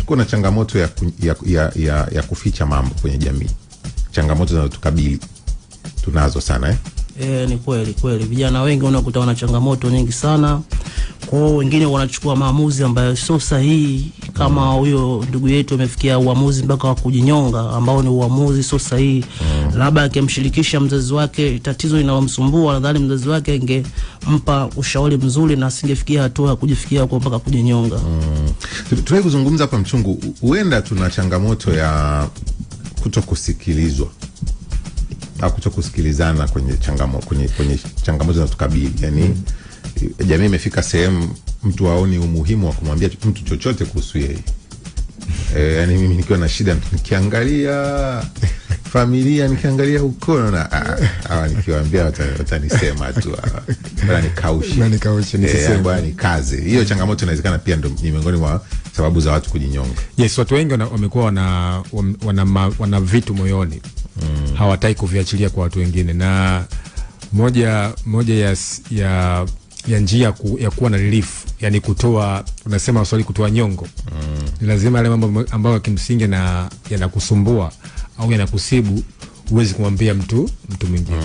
Kuna changamoto ya kuficha mambo kwenye jamii. Changamoto zinazotukabili tunazo sana ni kweli vijana wengi unakuta wana changamoto nyingi sana. Kwa wengine wanachukua maamuzi ambayo sio sahihi, kama huyo ndugu yetu amefikia uamuzi mpaka wa kujinyonga, ambao ni uamuzi sio sahihi. Labda akimshirikisha mzazi wake tatizo linalomsumbua, nadhani mzazi wake angempa ushauri mzuri na asingefikia hatua ya kujifikia kwa mpaka kujinyonga. Tunataka kuzungumza hapa Mchungu, huenda tuna changamoto ya kutokusikilizwa au kutokusikilizana kwenye changamoto zinazotukabili. Yani jamii imefika sehemu mtu aoni umuhimu wa kumwambia mtu chochote kuhusu yeye. Yani mimi nikiwa na shida nikiangalia familia, nikiangalia huko na nikiwaambia watanisema tu bwana nikaushe nisiseme bwana nikaze. Hiyo changamoto inawezekana pia ndio ni miongoni mwa sababu za watu kujinyonga. Yes, watu wengi wamekuwa wana vitu moyoni. Hawataki kuviachilia kwa watu wengine, na moja ya njia ya kuwa na relief, yani kutoa, unasema waswali kutoa nyongo. Ni lazima yale mambo ambayo kimsingi na yanakusumbua au yanakusibu uwezi kumwambia mtu mwingine.